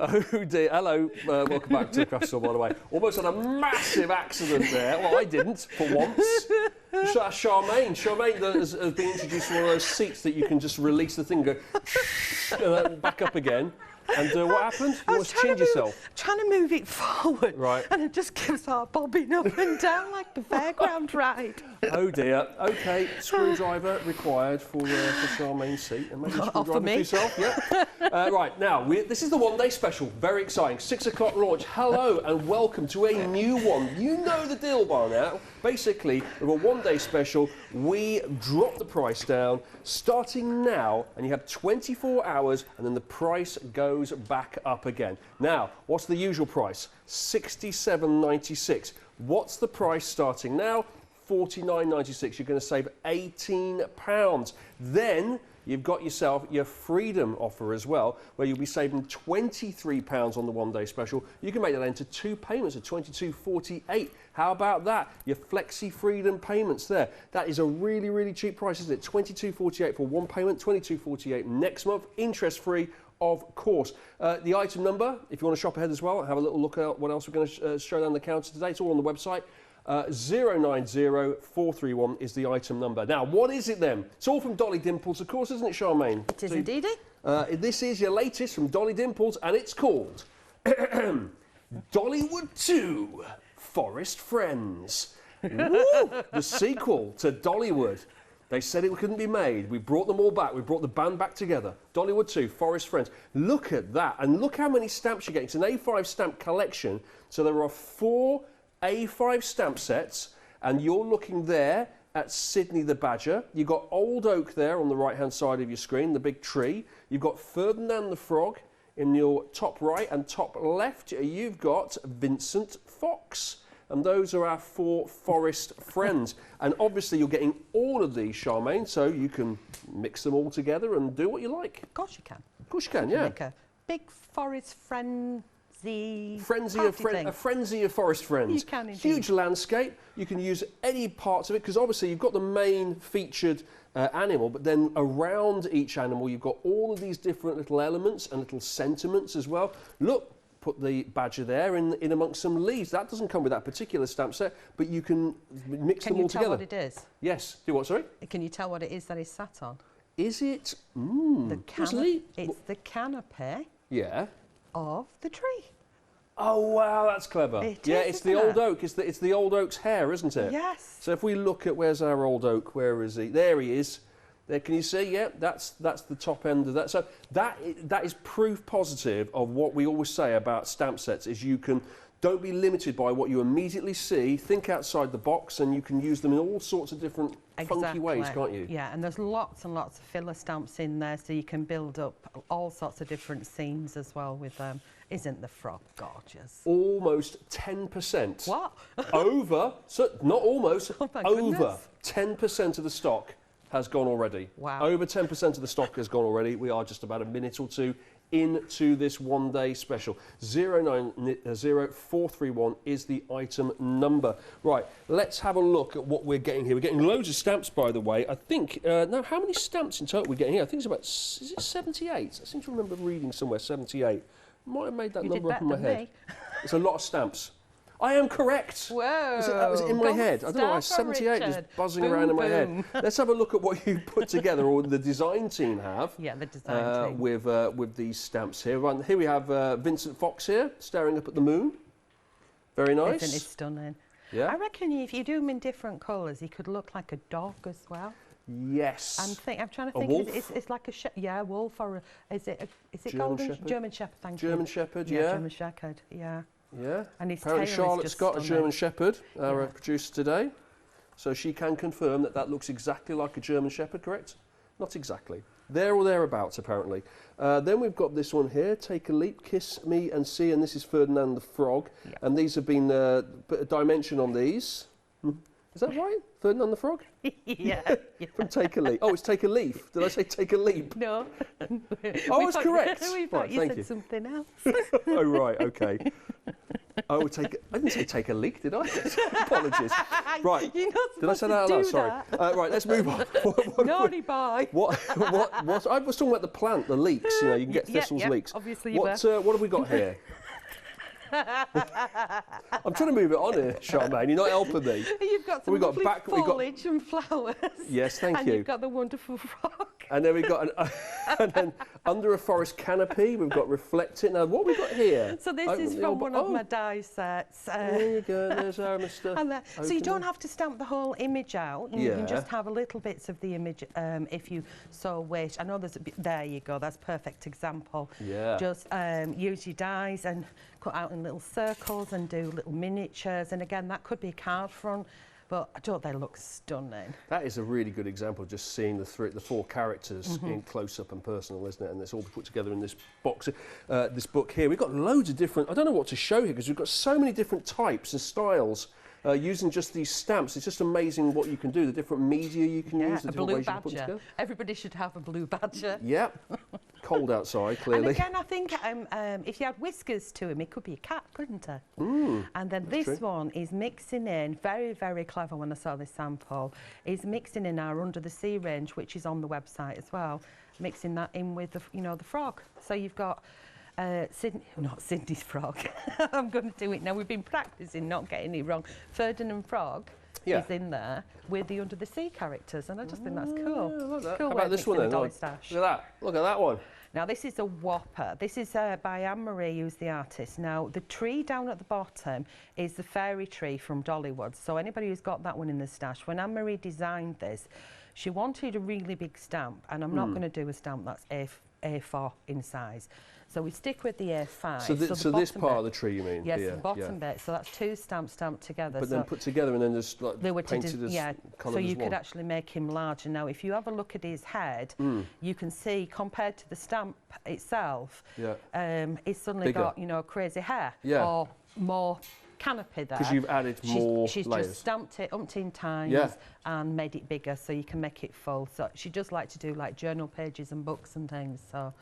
Oh dear, hello, welcome back to the Craft Store, by the way. Almost had a massive accident there. Well, I didn't, for once. That's Charmain. Charmain has been introduced to one of those seats that you can just release the thing, go and back up again. And what happened? You almost chinned yourself. Trying to move it forward, right? And it just keeps bobbing up and down like the fairground ride. Oh dear. Okay, screwdriver required for Charmain's seat, and maybe a screwdriver for yourself. Yeah. Right now, this is the one-day special. Very exciting. 6 o'clock launch. Hello and welcome to a new one. You know the deal by now. Basically, with a one-day special, we drop the price down starting now, and you have 24 hours, and then the price goes back up again. Now, what's the usual price? $67.96. What's the price starting now? $49.96. You're going to save £18. Then you've got yourself your Freedom offer as well, where you'll be saving £23 on the one-day special. You can make that into 2 payments of $22.48. How about that? Your Flexi Freedom payments there. That is a really, really cheap price, isn't it? $22.48 for one payment, $22.48 next month, interest-free, of course. The item number, if you want to shop ahead as well, have a little look at what else we're going to show down the counter today. It's all on the website. 090431 is the item number. Now, what is it then? It's all from Dolly Dimples, of course, isn't it, Charmain? It is indeed. This is your latest from Dolly Dimples, and it's called Dollywood 2 Forest Friends. Woo! The sequel to Dollywood. They said it couldn't be made. We brought them all back. We brought the band back together. Dollywood 2, Forest Friends. Look at that. And look how many stamps you're getting. It's an A5 stamp collection. So there are 4 A5 stamp sets. And you're looking there at Sydney the Badger. You've got Old Oak there on the right-hand side of your screen, the big tree. You've got Ferdinand the Frog in your top right and top left. You've got Vincent Fox. And those are our 4 forest friends. And obviously you're getting all of these, Charmain, so you can mix them all together and do what you like. Of course you can. Of course you can, yeah. Make a big forest frenzy a frenzy of forest friends. You can indeed. Huge landscape. You can use any parts of it, because obviously you've got the main featured animal, but then around each animal you've got all of these different little elements and little sentiments as well. Look. Put the badger there in amongst some leaves. That doesn't come with that particular stamp set, but you can mix them all together. Can you tell what it is? Yes. Do what, sorry? Can you tell what it is that it's sat on? Is it? It's the canopy. Yeah. Of the tree. Oh wow, that's clever. It's the old oak. It's the old oak's hair, isn't it? Yes. So if we look at where's our old oak, where is he? There he is. There, can you see? Yeah, that's the top end of that. So that is proof positive of what we always say about stamp sets, is don't be limited by what you immediately see. Think outside the box, and you can use them in all sorts of different funky ways, can't you? Yeah, and there's lots and lots of filler stamps in there, so you can build up all sorts of different scenes as well with them. Isn't the frog gorgeous? Almost 10%. What? Over, so not almost, over 10% 10% of the stock has gone already. Wow. Over 10% of the stock has gone already. We are just about a minute or two into this one-day special. 090431 is the item number. Right, let's have a look at what we're getting here. We're getting loads of stamps, by the way. I think, now how many stamps in total we're getting here? I think it's about, is it 78? I seem to remember reading somewhere 78. Might have made that number up in my head. It's a lot of stamps. I am correct. Whoa. That was in my head. I don't know why 78 is buzzing around in my head. Let's have a look at what you put together, or the design team have. Yeah, the design team. With these stamps here. Right, here we have Vincent Fox here, staring up at the moon. Very nice. Isn't it stunning? Yeah. I reckon if you do them in different colours, he could look like a dog as well. Yes. I'm trying to think. Wolf? It's like a wolf, or is it German golden shepherd? German shepherd? Thank you. German shepherd, yeah. German shepherd, yeah. Yeah. And his apparently tail Charlotte's is just got stunning. a German shepherd, our producer today, so she can confirm that looks exactly like a German shepherd, correct? Not exactly. There or thereabouts, apparently. Then we've got this one here, Take a Leap, Kiss Me and See, and this is Ferdinand the Frog. Yeah. And these have been, put a dimension on these. Is that right? Ferdinand the Frog? Yeah. From Take a Leaf. Oh, it's Take a Leaf. Did I say Take a Leap? No. Oh, I was correct. We thought you said something else. Oh, right, okay. I didn't say take a leak, did I? Apologies. Right. You're not did I say that out loud? Sorry. Right, let's move on. Naughty boy. What? I was talking about the plant, the leeks. You know, you can get thistles leeks. Obviously you what have we got here? I'm trying to move it on here, Charmaine. You're not helping me. You've got some lovely foliage and flowers. Yes, thank you. And you've got the wonderful frog. And then we've got and then under a forest canopy, we've got reflecting. Now, what have we got here? So this is from one of my die sets. There you go. There's our Mr. So you don't have to stamp the whole image out. You can just have a little bits of the image if you so wish. I know there's there you go. That's a perfect example. Yeah. Just use your dies and cut out in little circles and do little miniatures. And again, that could be a card front. But don't they look stunning? That is a really good example of just seeing the four characters in close-up and personal, isn't it? And it's all put together in this box, this book here. We've got loads of different, I don't know what to show here because we've got so many different types and styles using just these stamps. It's just amazing what you can do, the different media you can use, the different ways you can put them together. Everybody should have a blue badger. Yep. Cold outside, clearly. And again, I think if you had whiskers to him, it could be a cat, couldn't it? And then this one is mixing in, very, very clever when I saw this sample, is mixing in our Under the Sea range, which is on the website as well, mixing that in with, the frog. So you've got not Sydney's frog. I'm going to do it now. We've been practising not getting it wrong. Ferdinand Frog is in there with the Under the Sea characters, and I just think that's cool. Yeah, I like that. Cool. How about this one then? Dolly stash. Look at that. Look at that one. Now this is a whopper. This is by Anne-Marie, who's the artist. Now the tree down at the bottom is the fairy tree from Dollywood. So anybody who's got that one in the stash, when Anne-Marie designed this, she wanted a really big stamp, and I'm not going to do a stamp that's A4 in size. So we stick with the A5. So this part of the tree, you mean? Yes, the bottom bit. So that's two stamps stamped together. But then put together and then just like they were painted as coloured so you as could actually make him larger. Now, if you have a look at his head, you can see compared to the stamp itself, he's suddenly got crazy hair or more canopy there. Because you've added more she's layers. Just stamped it umpteen times and made it bigger so you can make it full. So she does like to do like journal pages and books and things. So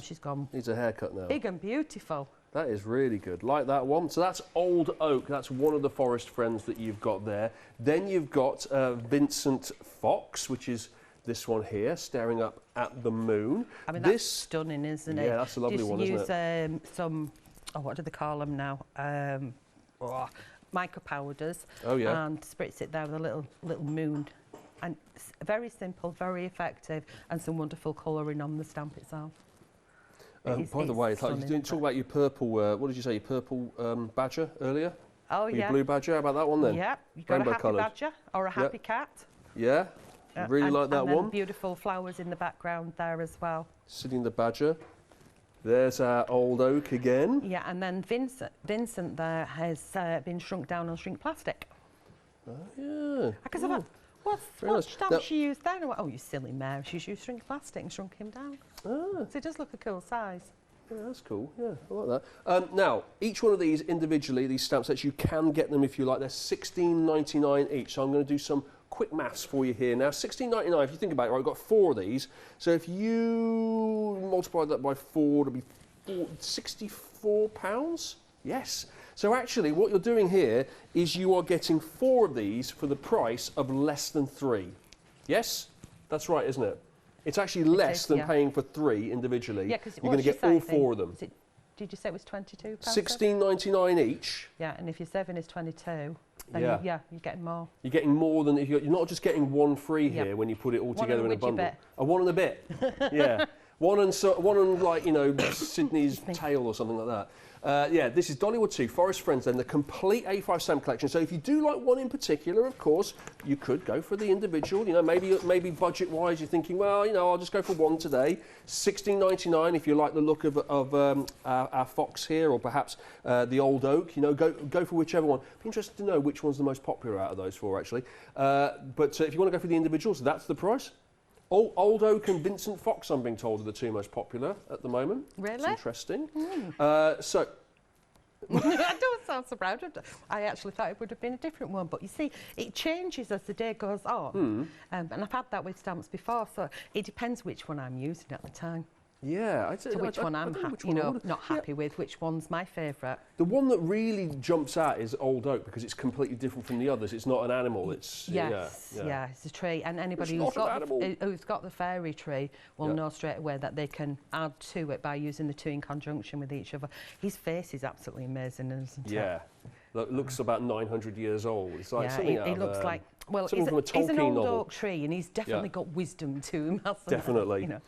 she's gone. Needs a haircut now. Big and beautiful. That is really good. Like that one. So that's Old Oak. That's one of the forest friends that you've got there. Then you've got Vincent Fox, which is this one here, staring up at the moon. I mean, that's stunning, isn't it? Yeah, that's a lovely one, isn't it? Use some, what do they call them now? Mica powders. Oh, yeah. And spritz it there with a little moon. And very simple, very effective, and some wonderful colouring on the stamp itself. By the way, you didn't talk about your purple, what did you say, your purple badger earlier? Oh, your blue badger, how about that one then? Yeah, you've got a happy badger or a happy cat. Yeah, really like that one. And beautiful flowers in the background there as well. Sitting the badger. There's our Old Oak again. Yeah, and then Vincent there has been shrunk down on shrink plastic. Oh, yeah. Because I thought, what stamp she used then? Oh, you silly mare. She's used shrink plastic and shrunk him down. So it does look a cool size. Yeah, that's cool. Yeah, I like that. Now, each one of these individually, these stamp sets, you can get them if you like. They're $16.99 each. So I'm going to do some quick maths for you here. Now, $16.99, if you think about it, right, I've got 4 of these. So if you multiply that by 4, it'll be £64. Yes. So actually, what you're doing here is you are getting 4 of these for the price of less than 3. Yes? That's right, isn't it? It's actually less than paying for 3 individually. Yeah, because you're going to get all 4 of them. Did you say it was £22? $16.99 each. Yeah, and if your 7 is 22, then you're getting more. You're getting more than if you're not just getting 1 free here when you put it all together in a bundle. A 1 and a bit. Yeah. One and like, Sydney's tail or something like that. Yeah, this is Dollywood 2, Forest Friends, then the complete A5 stamp collection. So if you do like one in particular, of course, you could go for the individual. Maybe budget-wise, you're thinking, well, I'll just go for one today. $16.99 if you like the look of our Fox here, or perhaps the Old Oak. Go for whichever one. Be interested to know which one's the most popular out of those 4, actually. But if you want to go for the individuals, that's the price. Old Oak and Vincent Fox, I'm being told, are the 2 most popular at the moment. Really? It's interesting. I don't sound so proud of it. I actually thought it would have been a different one, but you see, it changes as the day goes on. And I've had that with stamps before, so it depends which one I'm using at the time. Yeah, which one I'm not happy with, which one's my favourite. The one that really jumps out is Old Oak because it's completely different from the others. It's not an animal. It's it's a tree, and anybody who's got the fairy tree will know straight away that they can add to it by using the two in conjunction with each other. His face is absolutely amazing, isn't it? Yeah, it looks about 900 years old. It's like something out he looks like. Well, he's an old oak tree, and he's definitely got wisdom to him. Definitely. You know.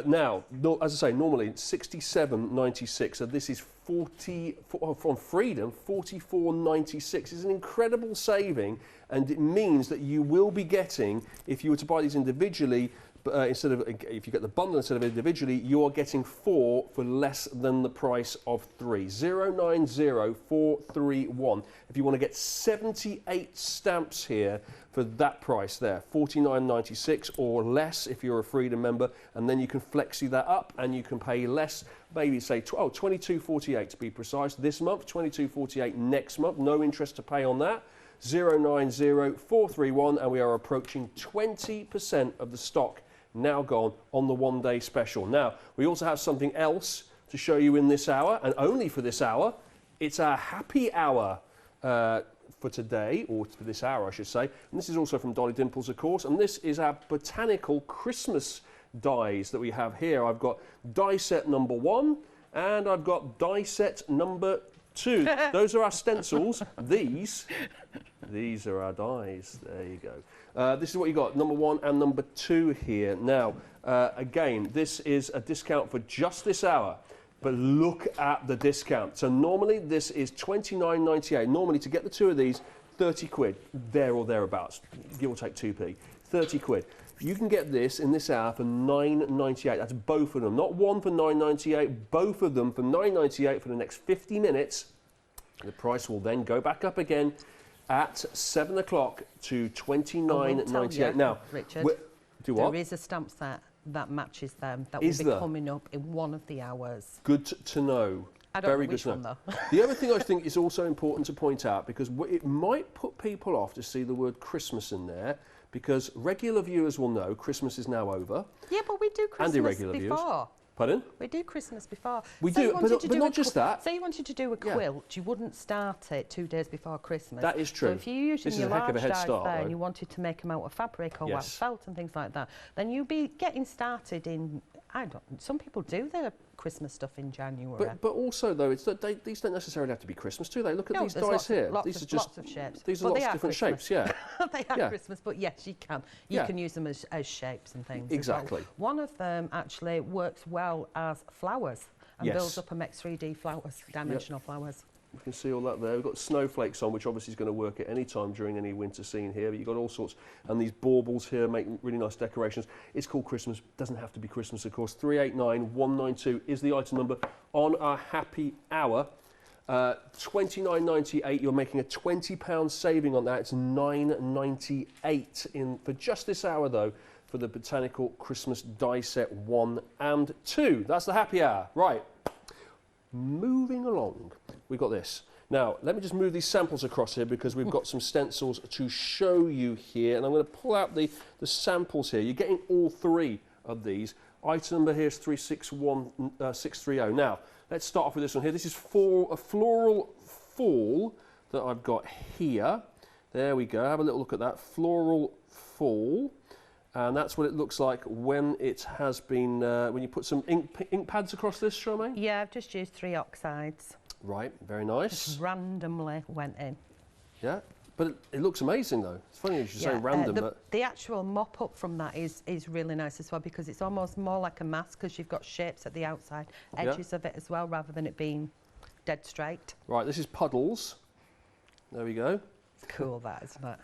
Now, as I say, normally it's $67.96, so this is from Freedom, $44.96. It's an incredible saving, and it means that you will be getting, if you were to buy these individually, if you get the bundle instead of individually, you are getting 4 for less than the price of 3. 090431. If you want to get 78 stamps here for that price there, $49.96 or less if you're a Freedom member, and then you can flexi that up and you can pay less, maybe say $22.48 to be precise this month, $22.48 next month, no interest to pay on that. 090431, and we are approaching 20% of the stock now gone on the one-day special. Now, we also have something else to show you in this hour, and only for this hour. It's our happy hour for today, or for this hour, I should say. And this is also from Dolly Dimples, of course, and this is our Botanical Christmas dies that we have here. I've got die set number 1, and I've got die set number 2. Those are our stencils. These are our dies. There you go. This is what you got, number 1 and number 2 here. Now, again, this is a discount for just this hour, but look at the discount. So normally this is $29.98. Normally to get the 2 of these, 30 quid, there or thereabouts, give or take 2p, 30 quid. You can get this in this hour for $9.98. That's both of them, not one for $9.98, both of them for $9.98 for the next 50 minutes. The price will then go back up again at 7 o'clock to $29.98. Now, Richard, there is a stamp set that matches them that will be coming up in one of the hours. Good to know. I don't know which one, though. The other thing I think is also important to point out, because it might put people off to see the word Christmas in there, because regular viewers will know Christmas is now over. Yeah, but we do Christmas and irregular before. Viewers. Pardon? We do Christmas before. We do, but not just that. Say you wanted to do a quilt, you wouldn't start it 2 days before Christmas. That is true. So if you're using your large dies there and you wanted to make them out of fabric or wax felt and things like that, then you'd be getting started in, some people do their Christmas stuff in January. But also, though, it's that these don't necessarily have to be Christmas, do they? Look at these dies here. These are just lots of shapes. These are lots of different shapes, yeah. They are Christmas, but yes, you can. You can use them as shapes and things. Exactly. One of them actually works well as flowers and builds up and makes 3D flowers, dimensional flowers. You can see all that there. We've got snowflakes on, which obviously is going to work at any time during any winter scene here. But you've got all sorts, and these baubles here make really nice decorations. It's called Christmas. Doesn't have to be Christmas, of course. 389192 is the item number on our happy hour. $29.98. You're making a £20 saving on that. It's $9.98 in for just this hour, though, for the Botanical Christmas die set 1 and 2. That's the happy hour. Right. Moving along, we've got this. Now, let me just move these samples across here because we've got some stencils to show you here. And I'm going to pull out the samples here. You're getting all 3 of these. Item number here is 361630. Now, let's start off with this one here. This is a floral fall that I've got here. There we go. Have a little look at that. Floral fall. And that's what it looks like when it has been, when you put some ink pads across this, Charmaine? Yeah, I've just used 3 oxides. Right, very nice. Just randomly went in. Yeah, but it looks amazing though. It's funny you should say random. The actual mop up from that is really nice as well, because it's almost more like a mask because you've got shapes at the outside edges of it as well, rather than it being dead straight. Right, this is puddles. There we go. It's cool that, isn't it?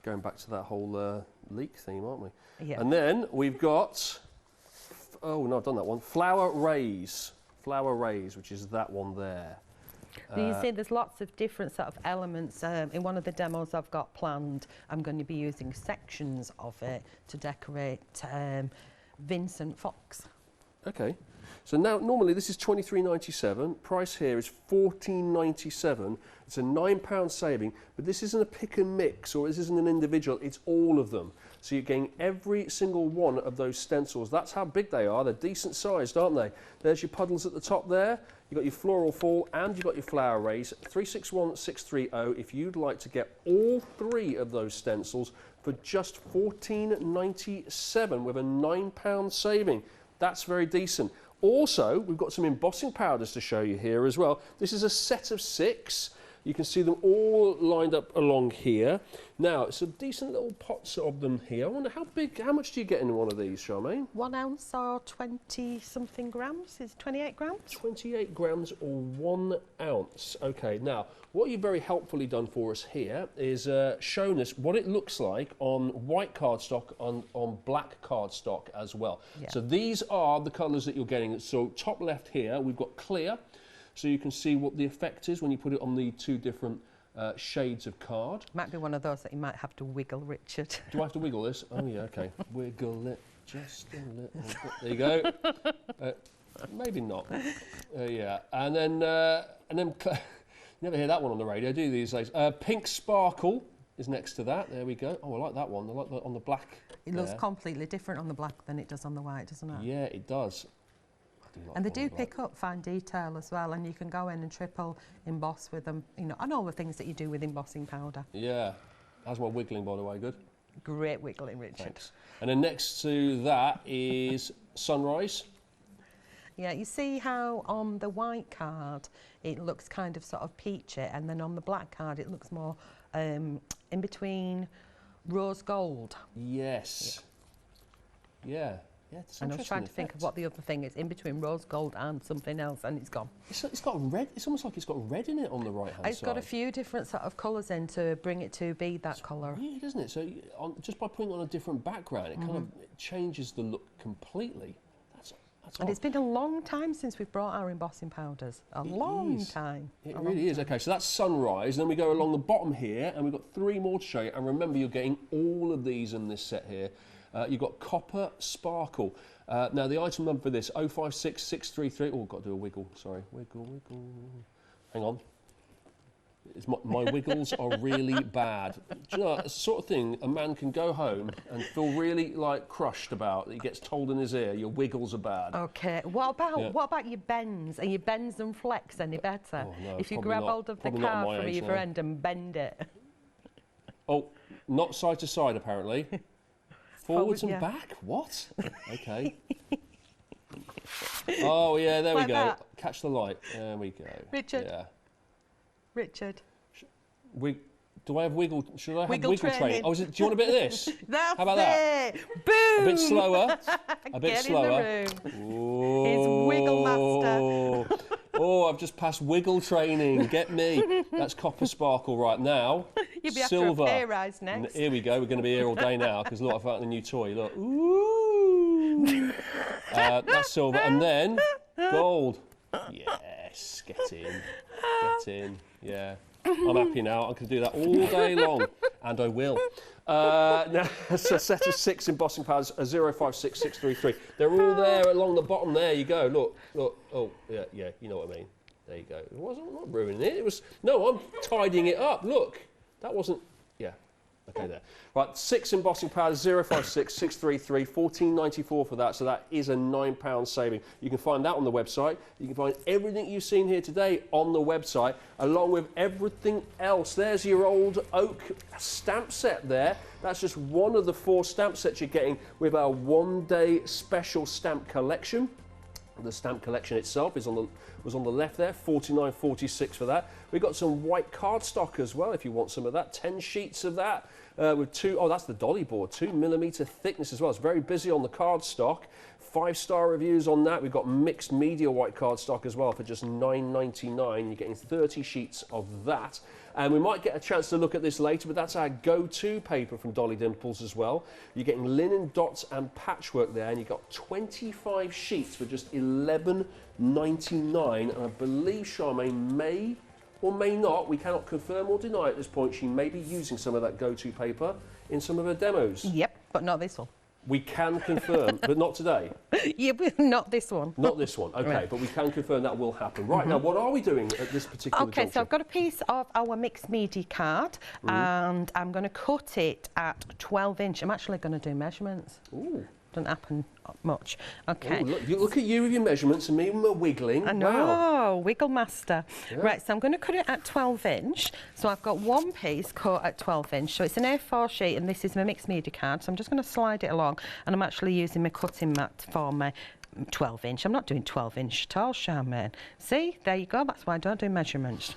Going back to that whole leek theme, aren't we? Yeah. And then we've got, oh no, I've done that one. Flower rays, which is that one there. You see, there's lots of different sort of elements. In one of the demos I've got planned, I'm going to be using sections of it to decorate Vincent Fox. Okay. So now, normally this is £23.97. Price here is £14.97. It's a £9 saving, but this isn't a pick and mix, or this isn't an individual, it's all of them. So you're getting every single one of those stencils. That's how big they are. They're decent sized, aren't they? There's your puddles at the top there. You've got your floral fall and you've got your flower rays. 361630 if you'd like to get all 3 of those stencils for just £14.97 with a £9 saving. That's very decent. Also, we've got some embossing powders to show you here as well. This is a set of 6. You can see them all lined up along here. Now, some decent little pots of them here. I wonder how much do you get in one of these, Charmaine? 1 ounce or 20-something grams is 28 grams. 28 grams or 1 ounce. Okay, now, what you've very helpfully done for us here is shown us what it looks like on white cardstock, on black cardstock as well. Yeah. So these are the colours that you're getting. So top left here, we've got clear. So you can see what the effect is when you put it on the 2 different shades of card. Might be one of those that you might have to wiggle, Richard. Do I have to wiggle this? Oh yeah, okay. Wiggle it just a little bit. There you go. Maybe not. Yeah, and then you never hear that one on the radio, do you these days? Pink Sparkle is next to that. There we go. Oh, I like that one. I like that on the black. It looks completely different on the black than it does on the white, doesn't it? Yeah, it does. And they do pick up fine detail as well, and you can go in and triple emboss with them, you know, and all the things that you do with embossing powder. Yeah. How's my wiggling, by the way? Good? Great wiggling, Richard. Thanks. And then next to that is Sunrise. Yeah, you see how on the white card it looks kind of sort of peachy, and then on the black card it looks more in between rose gold. Yes. Yeah. Yeah, and I was trying to think of what the other thing is in between rose gold and something else, and it's gone. It's got red. It's almost like it's got red in it on the right hand side. It's got a few different sort of colours in to bring it to be that colour. Yeah, doesn't it? So just by putting it on a different background, it kind of changes the look completely. That's and it's been a long time since we've brought our embossing powders. A long time. It really is. Okay, so that's Sunrise. Then we go along the bottom here, and we've got 3 more to show you. And remember, you're getting all of these in this set here. You've got Copper Sparkle. Now, the item number for this, 056633. Oh, got to do a wiggle, sorry. Wiggle. Hang on. My wiggles are really bad. Do you know, it's the sort of thing a man can go home and feel really, like, crushed about. He gets told in his ear, your wiggles are bad. OK. What about your bends? Are your bends and flex any better? Oh, no, if you grab hold of the card from either end and bend it. Oh, not side to side, apparently. Forwards and back? What? Okay. Oh, yeah, there we go. That. Catch the light. There we go. Richard. Yeah. Richard. Do I have wiggle? Should I have wiggle training? Oh, do you want a bit of this? That's How about that? Boom! A bit slower. A bit slower. In the room. He's wiggle master. Oh, I've just passed wiggle training. Get me. That's Copper Sparkle right now. You'll be Silver. After a pay rise next. Here we go. We're going to be here all day now because look, I found the new toy. Look. Ooh. That's silver. And then gold. Yes. Get in. Get in. Yeah. I'm happy now. I can do that all day long, and I will. Now, it's a set of 6 embossing powders, 056633. They're all there along the bottom. There you go. Look. Oh, yeah. You know what I mean. There you go. It wasn't. I'm not ruining it. It was. No, I'm tidying it up. Look, that wasn't. Yeah. Okay, there. Right, 6 embossing powders, 056633, £14.94 for that. So that is a £9 saving. You can find that on the website. You can find everything you've seen here today on the website, along with everything else. There's your old oak stamp set there. That's just one of the 4 stamp sets you're getting with our one-day special stamp collection. The stamp collection itself was on the left there, £49.46 for that. We've got some white cardstock as well if you want some of that. 10 sheets of that with 2, oh, that's the Dolly board, 2mm thickness as well. It's very busy on the cardstock. 5-star reviews on that. We've got mixed media white cardstock as well for just $9.99. You're getting 30 sheets of that. And we might get a chance to look at this later, but that's our go-to paper from Dolly Dimples as well. You're getting linen dots and patchwork there, and you've got 25 sheets for just $11.99. And I believe Charmaine may or may not, we cannot confirm or deny at this point, she may be using some of that go-to paper in some of her demos. Yep, but not this one. We can confirm, but not today. Yeah, but not this one. Not this one, okay, Right. but we can confirm that will happen. Right, now what are we doing at this particular Okay, junction? so I've got a piece of our mixed media card and I'm going to cut it at 12 inch. I'm actually going to do measurements. Ooh. Doesn't happen much. Okay. Ooh, look at you with your measurements and me with my wiggling. I know, wow. wiggle master. Yeah. Right, so I'm going to cut it at 12 inch. So I've got one piece cut at 12 inch. So it's an A4 sheet and this is my mixed media card. So I'm just going to slide it along and I'm actually using my cutting mat for my 12 inch. I'm not doing 12 inch at all, Charmain. See, there you go. That's why I don't do measurements.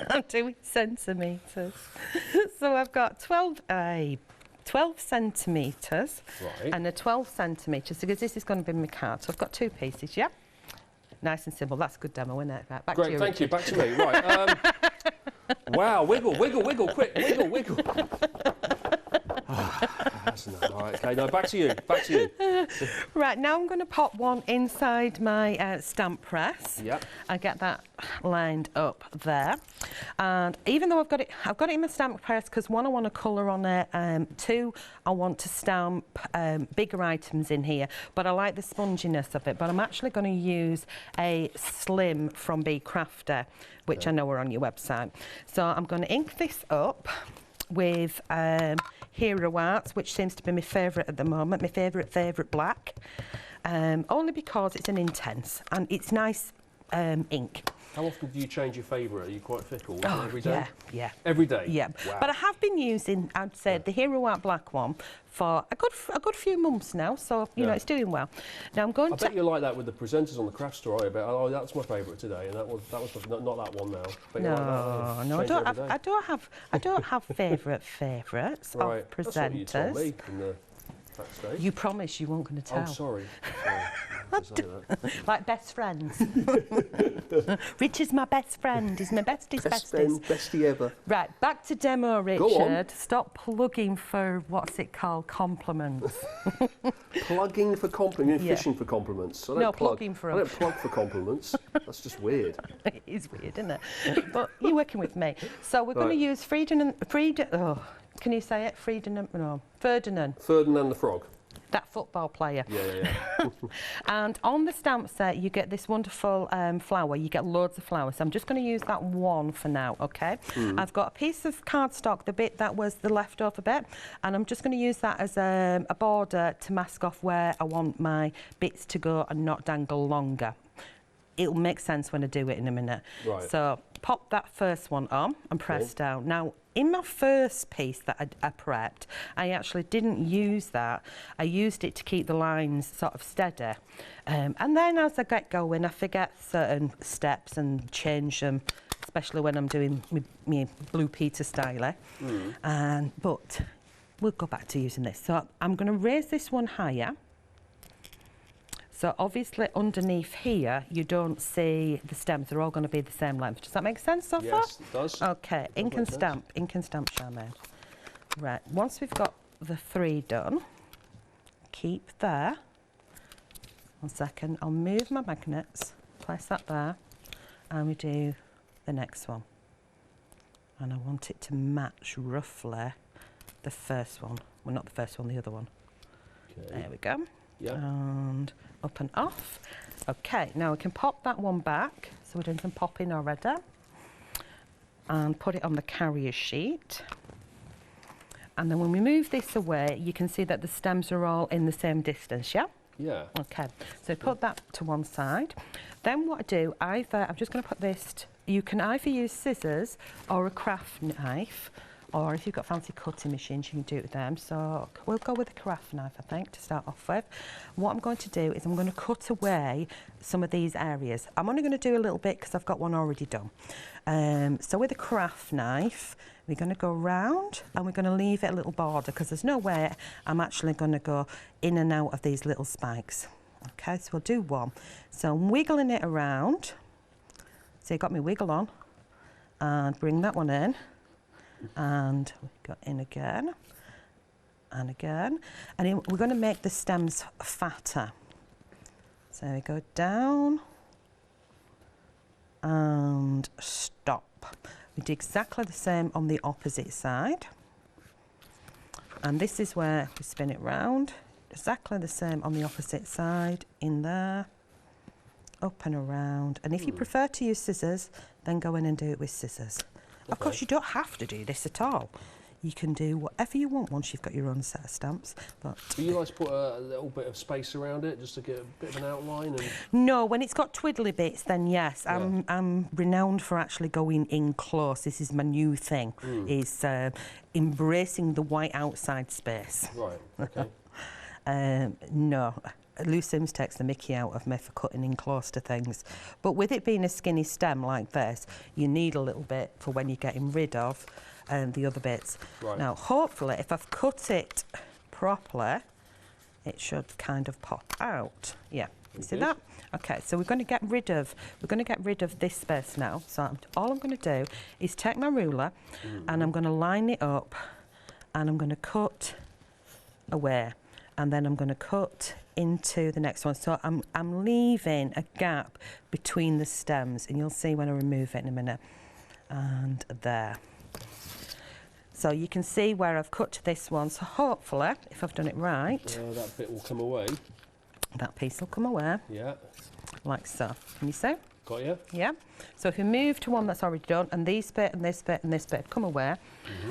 I'm doing centimetres. So I've got 12 centimetres and a 12 centimetres because this is going to be my card. So I've got two pieces, yeah? Nice and simple. That's a good demo, isn't it? Right, back Great, to you, thank you. Richard. Back to me. Right. Wow, wiggle, wiggle, wiggle, quick, wiggle, wiggle. That's enough. Right, okay, now back to you. Back to you. Right, now I'm going to pop one inside my stamp press. Yep. I get that lined up there. And even though I've got it in my stamp press because one, I want to colour on it, two, I want to stamp bigger items in here, but I like the sponginess of it. But I'm actually going to use a slim from Be Crafter, which I know are on your website. So I'm going to ink this up with Hero Arts, which seems to be my favourite at the moment, my favourite black, only because it's an intense and it's nice ink. How often do you change your favourite? Are you quite fickle? Oh, Every day? Yeah. Every day? Yeah. Wow. But I have been using, I'd say, the Hero Art black one for a good few months now, so, you know, it's doing well. Now I'm going I bet you're like that with the presenters on the craft store. I bet, oh, that's my favourite today, and that was not that one now. But No, like that, no, I don't have favourites right. of presenters. That's what you told me in the backstage. You promised you weren't going to tell. Oh, sorry. I didn't say that. Like best friends. Rich is my best friend. He's my bestie's Best besties. friend, bestie ever. Right, back to demo, Richard. Go on. Stop plugging for, what's it called, compliments. Plugging for compliments, Yeah. fishing for compliments. I don't No, plug. plugging for I don't plug for compliments. That's just weird. It is weird, isn't it? But you're working with me. So we're going to use Ferdinand Ferdinand the Frog. that football player. Yeah. And on the stamp set, you get this wonderful flower. You get loads of flowers. So I'm just going to use that one for now, okay? I've got a piece of cardstock, the bit that was the leftover bit, and I'm just going to use that as a border to mask off where I want my bits to go and not dangle longer. It'll make sense when I do it in a minute. Right. So pop that first one on and press down. Now, in my first piece that I prepped, I actually didn't use that. I used it to keep the lines sort of steady. And then as I get going, I forget certain steps and change them, especially when I'm doing my Blue Peter style. But we'll go back to using this. So I'm going to raise this one higher. So obviously underneath here, you don't see the stems. They're all going to be the same length. Does that make sense so far? Yes, it does. Okay, ink and stamp, Charmain. Right, once we've got the 3 done, keep there. 1 second, I'll move my magnets, place that there, and we do the next one. And I want it to match roughly the first one. Well, not the first one, the other one. Okay. There we go. Yeah. And up and off. Okay, now we can pop that one back. So we're doing some popping already. And put it on the carrier sheet. And then when we move this away, you can see that the stems are all in the same distance, yeah? Yeah. Okay, so put that to one side. Then what I do, I'm just going to put this, you can either use scissors or a craft knife, or if you've got fancy cutting machines, you can do it with them. So we'll go with a craft knife, I think, to start off with. What I'm going to do is I'm going to cut away some of these areas. I'm only going to do a little bit because I've got one already done. So with a craft knife, we're going to go round and we're going to leave it a little border because there's no way I'm actually going to go in and out of these little spikes. Okay, so we'll do one. So I'm wiggling it around. So you got me wiggle on and bring that one in. And we go in again and again, and we're going to make the stems fatter. So we go down and stop. We do exactly the same on the opposite side, And this is where we spin it round, exactly the same on the opposite side, in there, up and around. And if you prefer to use scissors, then go in and do it with scissors. Okay. Of course, you don't have to do this at all. You can do whatever you want once you've got your own set of stamps. But do you like to put a little bit of space around it just to get a bit of an outline? And no, when it's got twiddly bits, then yes. Yeah. I'm renowned for actually going in close. This is my new thing, is embracing the white outside space. Right, okay. No. Lou Sims takes the mickey out of me for cutting in close to things. But with it being a skinny stem like this, you need a little bit for when you're getting rid of the other bits. Right. Now, hopefully, if I've cut it properly, it should kind of pop out. Yeah, you see that? Okay, so we're going to get rid of this space now. So all I'm going to do is take my ruler and I'm going to line it up and I'm going to cut away, and then I'm going to cut into the next one. So I'm leaving a gap between the stems, and you'll see when I remove it in a minute. And there. So you can see where I've cut to this one. So hopefully, if I've done it right, that bit will come away. That piece will come away. Yeah. Like so. Can you see? Got you. Yeah. So if you move to one that's already done, and this bit and this bit and this bit come away,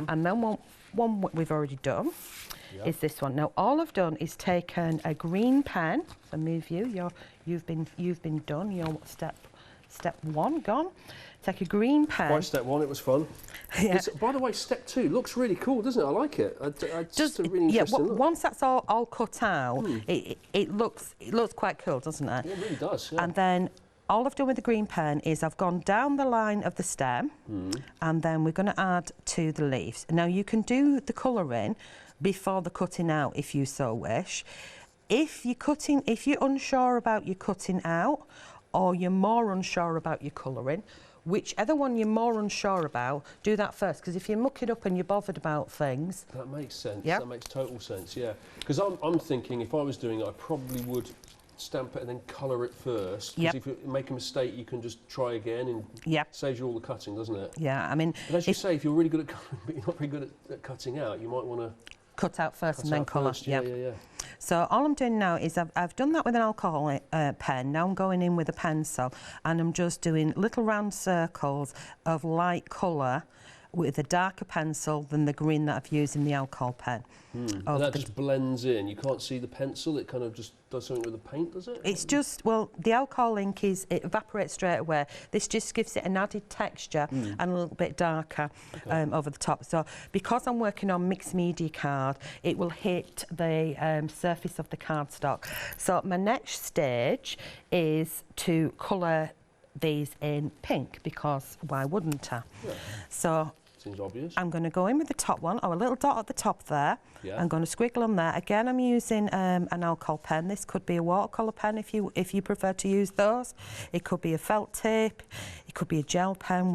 and then one we've already done is this one. Now all I've done is taken a green pen. So move you. You've been done. Your step one gone. Take a green pen. Right, step one, it was fun. Yeah. By the way, step two looks really cool, doesn't it? I like it. Just a really interesting look. Once that's all cut out, it looks quite cool, doesn't it? It really does, yeah. And then all I've done with the green pen is I've gone down the line of the stem, and then we're going to add to the leaves. Now you can do the colouring before the cutting out if you so wish. If you're unsure about your cutting out, or you're more unsure about your colouring, whichever one you're more unsure about, do that first, because if you muck it up and you're bothered about things... That makes sense. Yep. That makes total sense, yeah. Because I'm thinking if I was doing it, I probably would stamp it and then colour it first. Because if you make a mistake, you can just try again, and saves you all the cutting, doesn't it? Yeah, I mean... But as you say, if you're really good at colouring, but you're not very good at cutting out, you might want to... Cut out first and then colour. Yeah. So all I'm doing now is I've done that with an alcohol pen. Now I'm going in with a pencil and I'm just doing little round circles of light colour with a darker pencil than the green that I've used in the alcohol pen. And that just blends in. You can't see the pencil. It kind of just does something with the paint, does it? It's just, well, the alcohol ink it evaporates straight away. This just gives it an added texture and a little bit darker over the top. So because I'm working on mixed media card, it will hit the surface of the cardstock. So my next stage is to colour these in pink, because why wouldn't I? Yeah. So seems obvious. I'm going to go in with the top one, or a little dot at the top there. Yeah. I'm going to squiggle on there. Again, I'm using an alcohol pen. This could be a watercolour pen if you prefer to use those. It could be a felt tip. It could be a gel pen,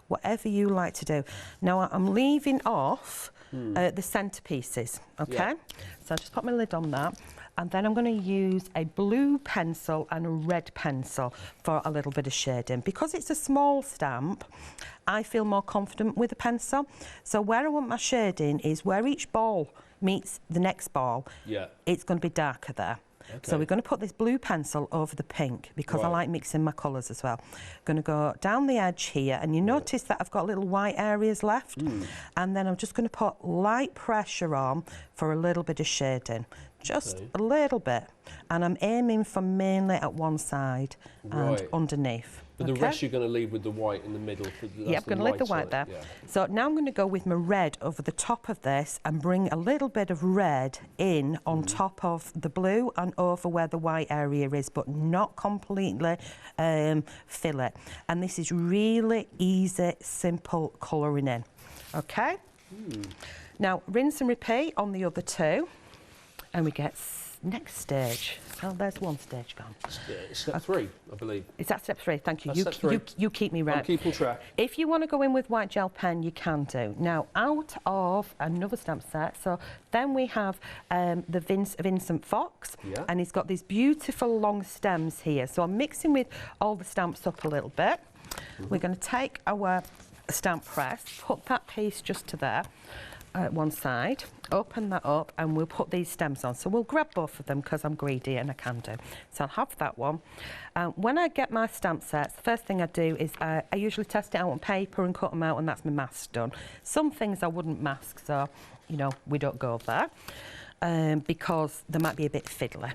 whatever you like to do. Now, I'm leaving off the centerpieces, okay? Yeah. So I'll just put my lid on that. And then I'm going to use a blue pencil and a red pencil for a little bit of shading. Because it's a small stamp, I feel more confident with a pencil. So where I want my shading is where each ball meets the next ball. Yeah. It's going to be darker there. Okay. So we're going to put this blue pencil over the pink, because I like mixing my colours as well. Going to go down the edge here, and you notice that I've got little white areas left. And then I'm just going to put light pressure on for a little bit of shading. Just a little bit, and I'm aiming for mainly at one side and underneath. But the rest you're going to leave with the white in the middle. Yeah, I'm going to leave the white there. Yeah. So now I'm going to go with my red over the top of this and bring a little bit of red in on top of the blue and over where the white area is, but not completely fill it. And this is really easy, simple colouring in. Okay? Now, rinse and repeat on the other two. And we get next stage. Oh, there's one stage gone. Step 3, I believe. Is that step 3? Thank you. You keep me right. I'm keeping track. If you want to go in with white gel pen, you can do. Now, out of another stamp set, so then we have the Vincent Fox, and he's got these beautiful long stems here. So I'm mixing with all the stamps up a little bit. We're going to take our stamp press, put that piece just to there. at one side, open that up, and we'll put these stems on. So we'll grab both of them because I'm greedy and I can do. So I'll have that one. When I get my stamp sets, the first thing I do is I usually test it out on paper and cut them out, and that's my mask done. Some things I wouldn't mask, so, you know, we don't go there because they might be a bit fiddly.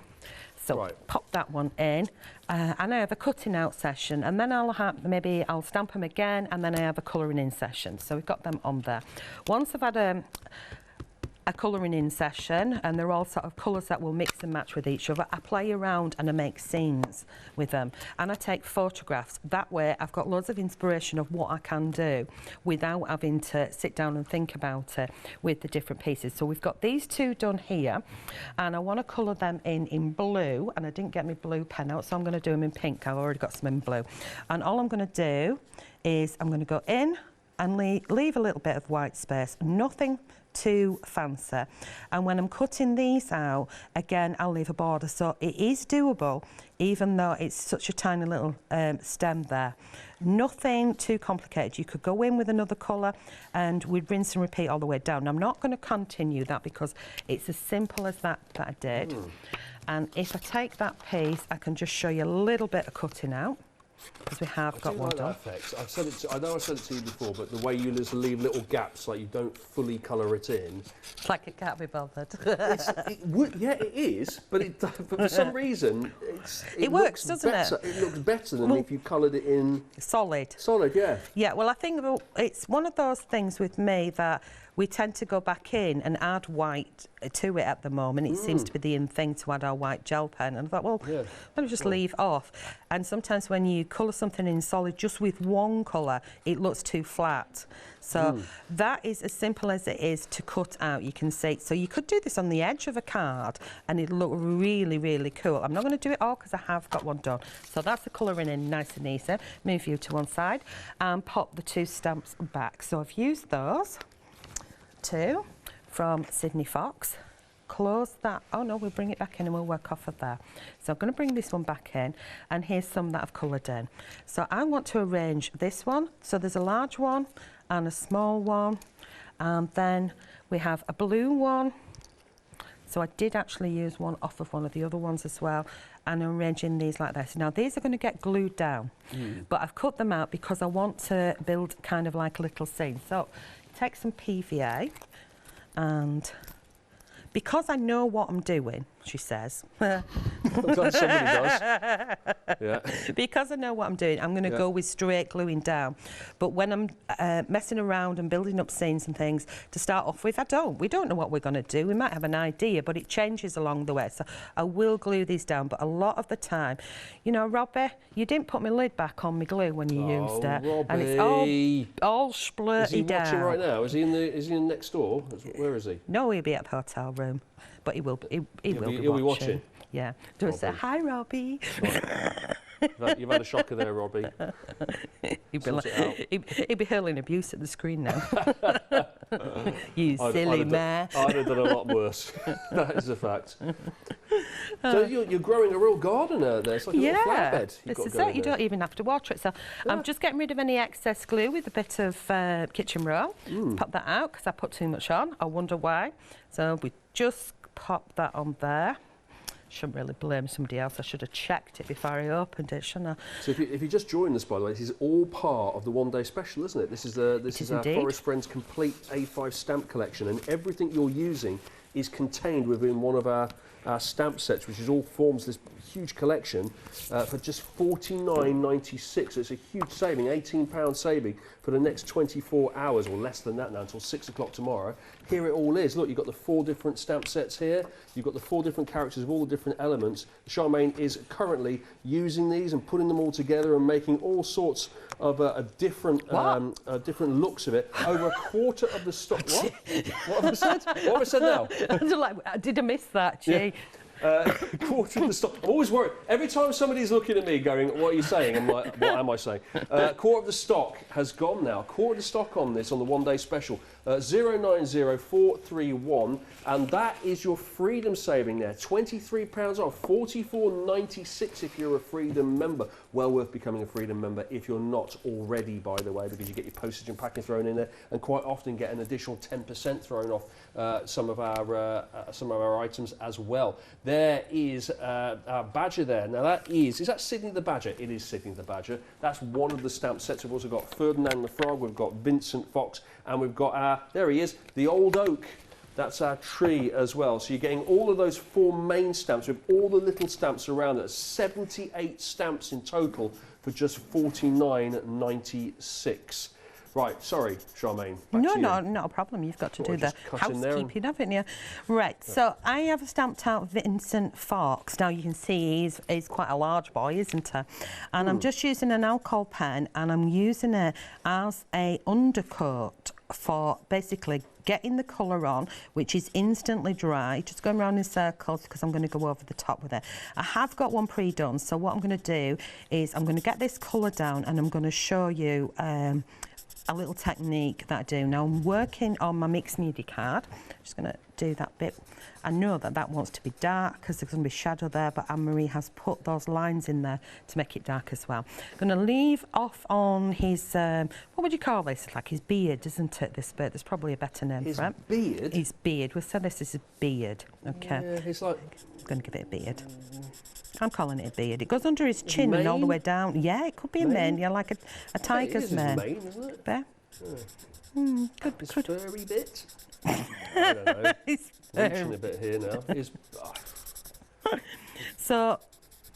So pop that one in, and I have a cutting out session, and then maybe I'll stamp them again, and then I have a colouring in session. So we've got them on there. Once I've had a colouring in session, and they're all sort of colours that will mix and match with each other, I play around and I make scenes with them, and I take photographs. That way I've got loads of inspiration of what I can do without having to sit down and think about it with the different pieces. So we've got these two done here, and I want to colour them in blue, and I didn't get my blue pen out, so I'm going to do them in pink. I've already got some in blue, and all I'm going to do is I'm going to go in and leave a little bit of white space, nothing too fancy. And when I'm cutting these out, again, I'll leave a border. So it is doable, even though it's such a tiny little stem there. Nothing too complicated. You could go in with another colour and we'd rinse and repeat all the way down. I'm not going to continue that because it's as simple as that I did. And if I take that piece, I can just show you a little bit of cutting out, because we have got one done. I know I said it to you before, but the way you just leave little gaps, like you don't fully colour it in. It's like it can't be bothered. Yeah, it is, but for some reason, it works, doesn't it? It looks better than if you coloured it in... Solid. Solid, yeah. Yeah, well, I think it's one of those things with me that we tend to go back in and add white to it at the moment. It seems to be the in thing to add our white gel pen. And I thought, well, let me just leave off. And sometimes when you colour something in solid just with one colour, it looks too flat. So that is as simple as it is to cut out, you can see. So you could do this on the edge of a card and it'll look really, really cool. I'm not going to do it all because I have got one done. So that's the colouring in nice and easy. Move you to one side and pop the two stamps back. So I've used those two from Sydney Fox. Close that. Oh no, we'll bring it back in and we'll work off of there. So I'm going to bring this one back in, and here's some that I've coloured in. So I want to arrange this one. So there's a large one and a small one, and then we have a blue one. So I did actually use one off of one of the other ones as well, and I'm arranging these like this. Now these are going to get glued down, but I've cut them out because I want to build kind of like a little scene. So take some PVA, and because I know what I'm doing, she says. Somebody does. Yeah. Because I know what I'm doing, I'm going to go with straight gluing down. But when I'm messing around and building up scenes and things, to start off with, we don't know what we're going to do. We might have an idea, but it changes along the way. So I will glue these down, but a lot of the time, you know, Robbie, you didn't put my lid back on my glue when you used it. Robbie. And it's all splurty down. Is he watching right now? Is he in next door? Where is he? No, he'll be at the hotel room. But he will be watching. Yeah. Do say, hi, Robbie. You've had a shocker there, Robbie. He'd be hurling abuse at the screen now. You silly man. I'd have done a lot worse. That is a fact. So you're growing a real garden out there. It's like a little flatbed. This is it. You don't even have to water it. So I'm just getting rid of any excess glue with a bit of kitchen roll. Pop that out because I put too much on. I wonder why. So we just pop that on there. Shouldn't really blame somebody else. I should have checked it before I opened it, shouldn't I? So if you just joined us, by the way, this is all part of the one-day special, isn't it? This is our Forest Friends complete A5 stamp collection, and everything you're using is contained within one of our stamp sets, which is all forms this huge collection for just $49.96. So it's a huge saving, £18 saving for the next 24 hours, or less than that now, until 6 o'clock tomorrow. Here it all is. Look, you've got the 4 different stamp sets here. You've got the 4 different characters of all the different elements. Charmain is currently using these and putting them all together and making all sorts of different looks of it. Over a quarter of the stock. What? What have I said? What have I said now? Did I miss that, Gee? Quarter of the stock. I'm always worried. Every time somebody's looking at me going, what are you saying? I'm like, what am I saying? Quarter of the stock has gone now. Quarter of the stock on this on the one-day special. 090431, and that is your freedom saving there. £23 off, $44.96 if you're a freedom member. Well worth becoming a freedom member if you're not already, by the way, because you get your postage and packing thrown in there, and quite often get an additional 10% thrown off some of our items as well. There is our badger there. Now is that Sydney the Badger? It is Sydney the Badger. That's one of the stamp sets. We've also got Ferdinand the Frog, we've got Vincent Fox, and we've got our, there he is, the old oak. That's our tree as well. So you're getting all of those 4 main stamps with all the little stamps around it. 78 stamps in total for just $49.96. Right, sorry, Charmaine. No, not a problem. You've got to do the housekeeping, haven't you? Right, so I have stamped out Vincent Fox. Now you can see he's quite a large boy, isn't he? And I'm just using an alcohol pen, and I'm using it as a undercoat for basically getting the colour on, which is instantly dry, just going around in circles because I'm going to go over the top with it. I have got one pre-done, so what I'm going to do is I'm going to get this colour down, and I'm going to show you a little technique that I do. Now I'm working on my mixed media card. Just going to do that bit. I know that wants to be dark because there's going to be shadow there, but Anne-Marie has put those lines in there to make it dark as well. I'm going to leave off on his, what would you call this? It's like his beard, isn't it, this bit? There's probably a better name for it. His beard? His beard. We'll say this is his beard, okay? Yeah, he's like... I'm going to give it a beard. I'm calling it a beard. It goes under his chin and all the way down. Yeah, it could be a mane, yeah, like a tiger's mane. It is his mane, isn't it? There. Good. His furry bit? I don't know. He's reaching a bit here now. So,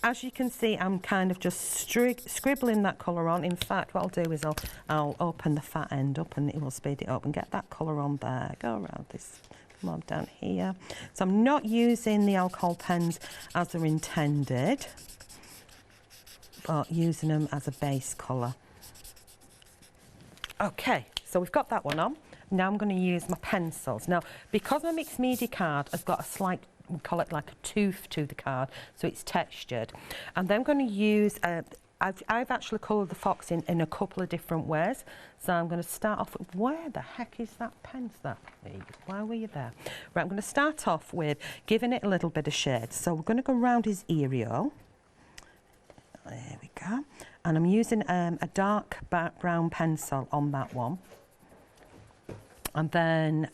as you can see, I'm kind of just scribbling that colour on. In fact, what I'll do is I'll open the fat end up, and it will speed it up, and get that colour on there. Go around this. Come on down here. So I'm not using the alcohol pens as they're intended, but using them as a base colour. Okay, so we've got that one on. Now I'm going to use my pencils. Now, because my mixed media card has got a slight, we call it like a tooth to the card, so it's textured. And then I'm going to use, I've actually coloured the fox in a couple of different ways. So I'm going to start off with, where the heck is that pencil? Why were you there? Right, I'm going to start off with giving it a little bit of shade. So we're going to go around his areole. There we go. And I'm using a dark brown pencil on that one. And then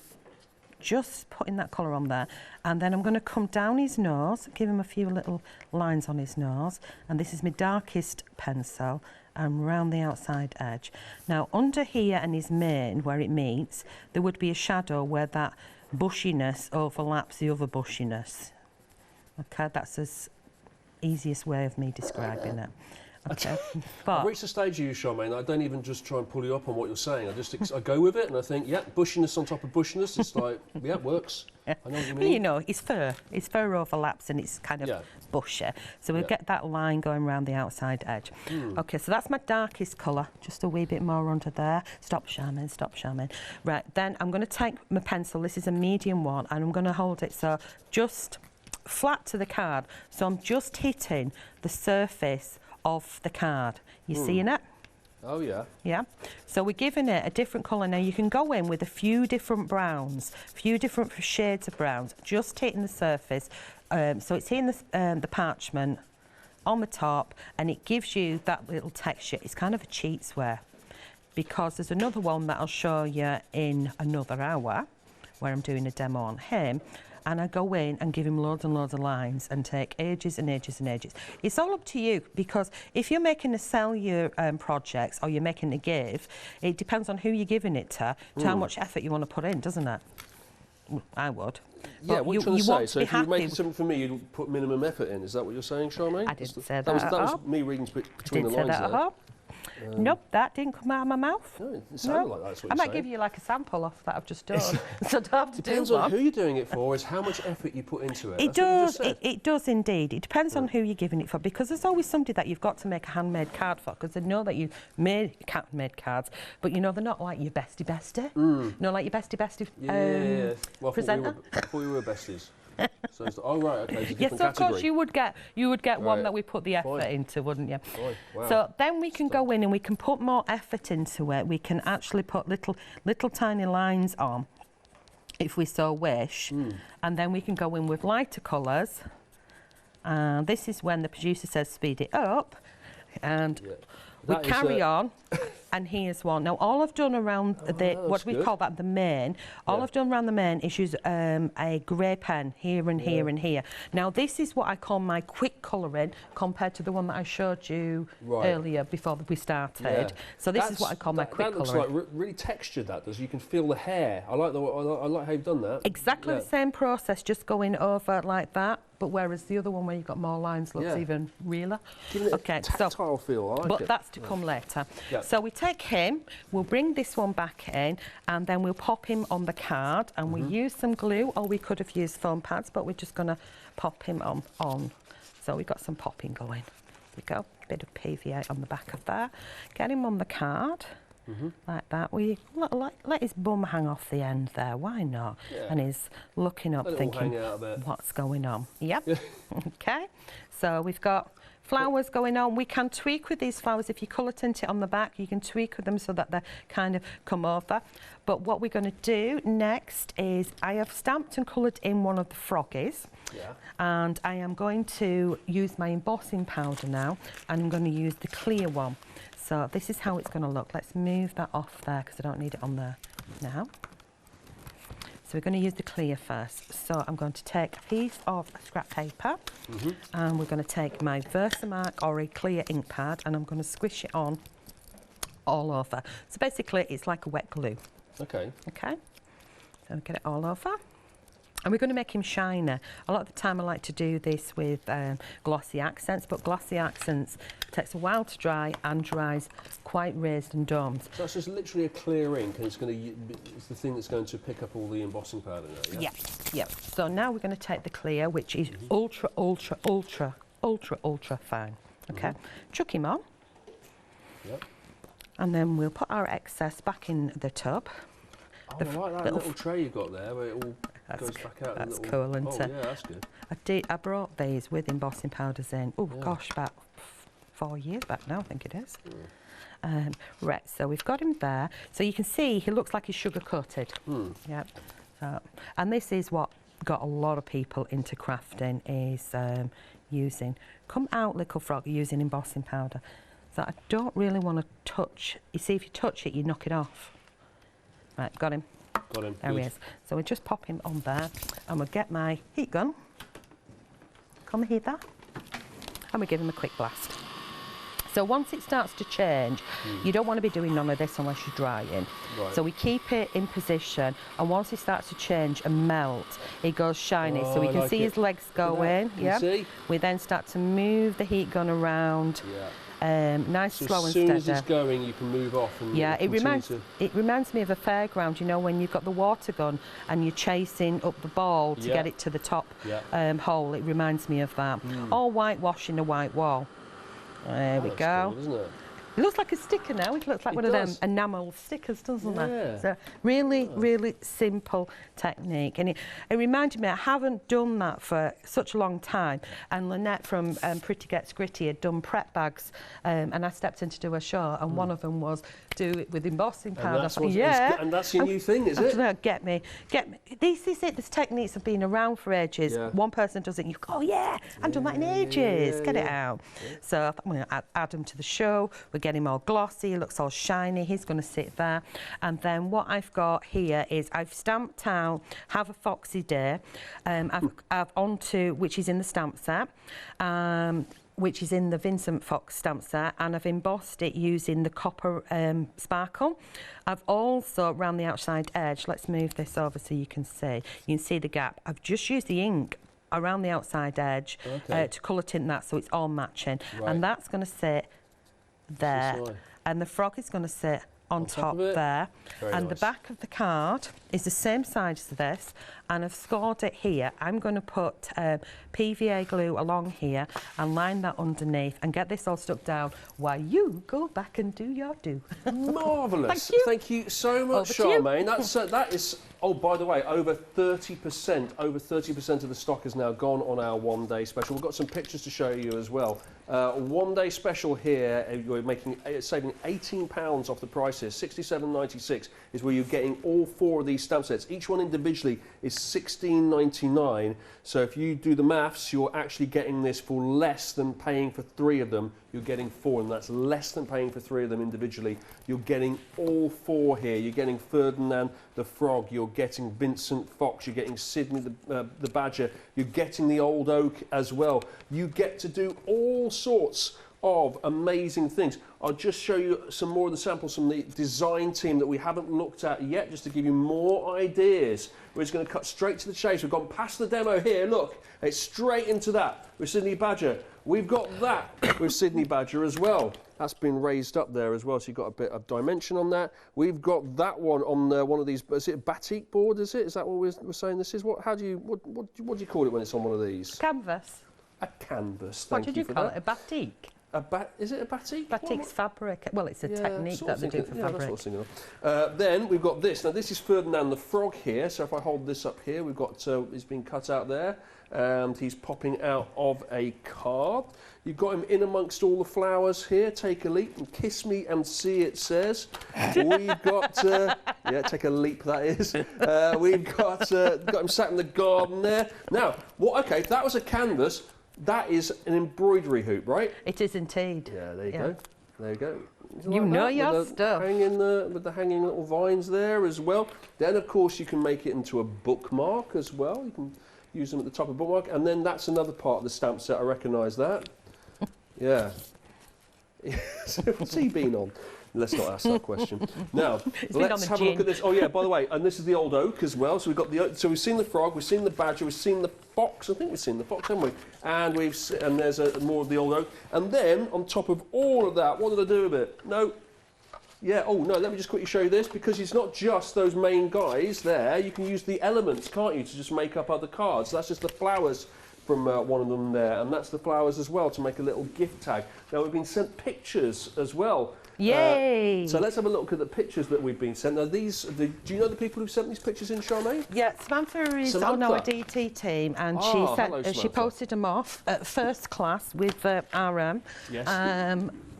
just putting that colour on there. And then I'm going to come down his nose, give him a few little lines on his nose. And this is my darkest pencil, and round the outside edge. Now, under here and his mane, where it meets, there would be a shadow where that bushiness overlaps the other bushiness. Okay, that's the easiest way of me describing it. Okay. But I've reached the stage of you, Charmaine, I don't even just try and pull you up on what you're saying. I go with it, and I think, yeah, bushiness on top of bushiness. It's like, yeah, it works. I know what you mean. You know, his fur overlaps, and it's kind of bushy. So we'll get that line going around the outside edge. Okay, so that's my darkest colour. Just a wee bit more under there. Stop, Charmaine, stop, Charmaine. Right, then I'm going to take my pencil. This is a medium one, and I'm going to hold it so just flat to the card. So I'm just hitting the surface of the card. You seeing it? Oh, yeah. Yeah. So we're giving it a different colour. Now, you can go in with a few different browns, a few different shades of browns, just hitting the surface. So it's hitting the parchment on the top, and it gives you that little texture. It's kind of a cheat swear, because there's another one that I'll show you in another hour where I'm doing a demo on him. And I go in and give him loads and loads of lines and take ages and ages and ages. It's all up to you, because if you're making a sell your projects, or you're making a give, it depends on who you're giving it to how much effort you want to put in, doesn't it? I would. Yeah, but what you trying to say? So if you're happy. making something for me, you'd put minimum effort in. Is that what you're saying, Charmaine? I didn't say that. That was me reading between the lines there. Nope, that didn't come out of my mouth. No, it sounded like that's what I you're might saying. give you like a sample off that I've just done. So don't have to Depends do on one. who you're doing it for, is how much effort you put into it. It does, it does indeed. It depends on who you're giving it for, because there's always somebody that you've got to make a handmade card for, because they know that you've made cards, but you know they're not like your bestie. You know, like your bestie yeah. Well, presenter. I thought we were besties. So oh right, okay, it's a different yes, of category. course you would get one that we put the effort into, wouldn't you? Wow. So then we can go in and we can put more effort into it. We can actually put little tiny lines on, if we so wish, and then we can go in with lighter colours. This is when the producer says speed it up, and we carry on. And here's one. Now, all I've done around what we call that the mane, all I've done around the mane is use a grey pen here and here and here. Now, this is what I call my quick colouring compared to the one that I showed you earlier before we started. Yeah. So this is what I call my quick colouring. That looks like really textured, that does. You can feel the hair. I like how you've done that. Exactly the same process, just going over like that. But whereas the other one where you've got more lines looks even realer. Giving it a tactile feel, I like but it. That's to come later. Yeah. So we take him, we'll bring this one back in, and then we'll pop him on the card, and we use some glue, or we could have used foam pads, but we're just going to pop him on. So we've got some popping going. There we go, a bit of PVA on the back of there. Get him on the card. Like that. We let his bum hang off the end there. Why not? Yeah. And he's looking up, thinking, "What's going on?" Yep. Okay. So we've got flowers going on. We can tweak with these flowers. If you colour tint it on the back, you can tweak with them so that they kind of come over. But what we're going to do next is I have stamped and coloured in one of the froggies. Yeah. And I am going to use my embossing powder now, and I'm going to use the clear one. So this is how it's going to look. Let's move that off there because I don't need it on there now. So we're going to use the clear first. So I'm going to take a piece of scrap paper and we're going to take my Versamark or a clear ink pad, and I'm going to squish it on all over. So basically it's like a wet glue. Okay. Okay. So we get it all over. And we're going to make him shiner. A lot of the time I like to do this with glossy accents, but glossy accents takes a while to dry and dries quite raised and domed. So that's just literally a clear ink, and it's the thing that's going to pick up all the embossing powder now, yeah? Yeah. So now we're going to take the clear, which is ultra, ultra, ultra, ultra, ultra fine. Okay. Chuck him on. Yep. And then we'll put our excess back in the tub. Oh, I like that little tray you've got there where it all goes back out. That's cool, isn't it? Yeah, that's good. I brought these with embossing powders in, gosh, about 4 years back now, I think it is. Right, so we've got him there. So you can see he looks like he's sugar-coated. Yep. And this is what got a lot of people into crafting, is using, come out, little frog, using embossing powder. So I don't really want to touch, you see, if you touch it, you knock it off. Right, got him. Got him. There he is. So we just pop him on there, and we'll get my heat gun. Come here, and we give him a quick blast. So once it starts to change, you don't want to be doing none of this unless you're drying. Right. So we keep it in position, and once it starts to change and melt, it goes shiny. So we can see his legs going. Yeah. See? We then start to move the heat gun around. Yeah. Nice, so slow and steady. As soon as it's going, you can move off. And it reminds me of a fairground. You know, when you've got the water gun and you're chasing up the ball to get it to the top hole. It reminds me of that. All whitewashing a white wall. There we go. Cool, isn't it? It looks like a sticker now. It looks like one of them enamel stickers, doesn't it? So really, really simple technique. And it reminded me, I haven't done that for such a long time. And Lynette from Pretty Gets Gritty had done prep bags, and I stepped in to do a show, and one of them was do it with embossing powder. And that's your new thing, is it? No, get me. This is it. These techniques have been around for ages. Yeah. One person does it, and you go, oh yeah, I've done that in ages. Get it out. Yeah. So I thought I'm going to add him to the show. We're getting him all glossy. He looks all shiny. He's going to sit there. And then what I've got here is I've stamped out Have a Foxy Day. I've onto, which is in the stamp set. Which is in the Vincent Fox stamp set, and I've embossed it using the copper sparkle. I've also, around the outside edge, let's move this over so you can see the gap. I've just used the ink around the outside edge to colour tint that so it's all matching. Right. And that's going to sit there, and the frog is going to sit on top there. And the back of the card is the same size as this, and I've scored it here. I'm going to put PVA glue along here and line that underneath and get this all stuck down while you go back and do your do. Marvellous. Thank you so much, Charmain. That is Oh, by the way, over 30% of the stock is now gone on our one-day special. We've got some pictures to show you as well. One-day special here, you're saving £18 off the price here. £67.96 is where you're getting all 4 of these stamp sets. Each one individually is £16.99. So if you do the maths, you're actually getting this for less than paying for 3 of them. You're getting 4, and that's less than paying for 3 of them individually. You're getting all 4 here. You're getting Ferdinand the Frog. You're getting Vincent Fox. You're getting Sydney the Badger. You're getting the Old Oak as well. You get to do all sorts of amazing things. I'll just show you some more of the samples from the design team that we haven't looked at yet, just to give you more ideas. We're just going to cut straight to the chase. We've gone past the demo here. Look, it's straight into that with Sydney Badger. We've got that with Sydney Badger as well. That's been raised up there as well, so you've got a bit of dimension on that. We've got that one on one of these. Is it a batik board? Is it? Is that what we're saying this is? What do you call it when it's on one of these? Canvas. A canvas. What did you call it? A batik. Is it a batik? Batik's fabric. Well, it's a technique that they do for fabric. That's what I was thinking of. Then we've got this. Now this is Ferdinand the Frog here. So if I hold this up here, we've got he's been cut out there, and he's popping out of a card. You've got him in amongst all the flowers here. Take a leap and kiss me and see, it says. We've got yeah, take a leap, that is. We've got him sat in the garden there. Now, okay, that was a canvas. That is an embroidery hoop, right? It is indeed. Yeah, there you go. There you go. You know your stuff. With the hanging little vines there as well. Then, of course, you can make it into a bookmark as well. You can use them at the top of a bookmark. And then that's another part of the stamp set. I recognise that. Yeah. What's he been on? Let's not ask that question. Now, let's have a look at this. Oh yeah, by the way, and this is the Old Oak as well. So we've got so we've seen the frog, we've seen the badger, we've seen the fox. I think we've seen the fox, haven't we? And there's more of the Old Oak. And then on top of all of that, what did I do with it? No. Yeah. Oh no. Let me just quickly show you this, because it's not just those main guys there. You can use the elements, can't you, to just make up other cards. So that's just the flowers from one of them there, and that's the flowers as well to make a little gift tag. Now we've been sent pictures as well. Yay! So let's have a look at the pictures that we've been sent. Now do you know the people who sent these pictures in, Charmaine? Yeah, Samantha is on our DT team, and she posted them off at first class with RM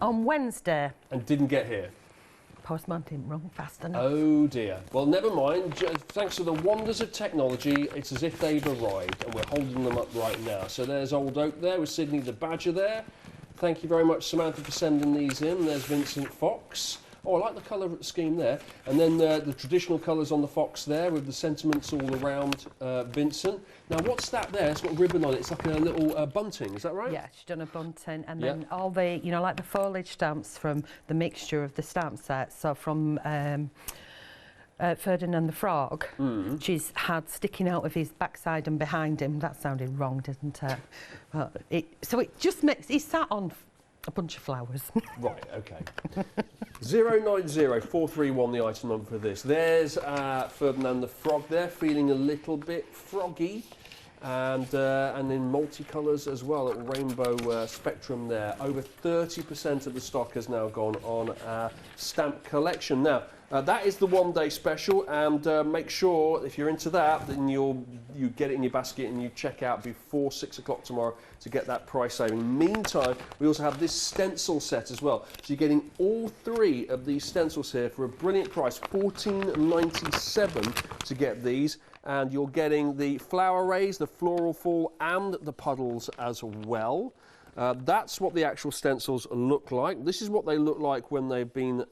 on Wednesday. And didn't get here. Postman didn't run fast enough. Oh dear. Well, never mind. Thanks to the wonders of technology, it's as if they've arrived, and we're holding them up right now. So there's Old Oak there with Sydney the Badger there. Thank you very much, Samantha, for sending these in. There's Vincent Fox. Oh, I like the colour scheme there. And then the traditional colours on the fox there with the sentiments all around Vincent. Now, what's that there? It's got a ribbon on it. It's like a little bunting, is that right? Yeah, she's done a bunting. And then all the, like the foliage stamps from the mixture of the stamp sets. So from Ferdinand the Frog, she's had sticking out of his backside and behind him. That sounded wrong, didn't it? Well, so it just makes... He's sat on a bunch of flowers. Right, OK. 090431, the item number for this. There's Ferdinand the Frog there, feeling a little bit froggy. And in multicolours as well, a rainbow spectrum there. Over 30% of the stock has now gone on our stamp collection. Now, that is the one-day special, and make sure, if you're into that, then you get it in your basket and you check out before 6 o'clock tomorrow to get that price saving. Meantime, we also have this stencil set as well. So you're getting all 3 of these stencils here for a brilliant price, $14.97 to get these. And you're getting the flower rays, the floral fall, and the puddles as well. That's what the actual stencils look like. This is what they look like when they've been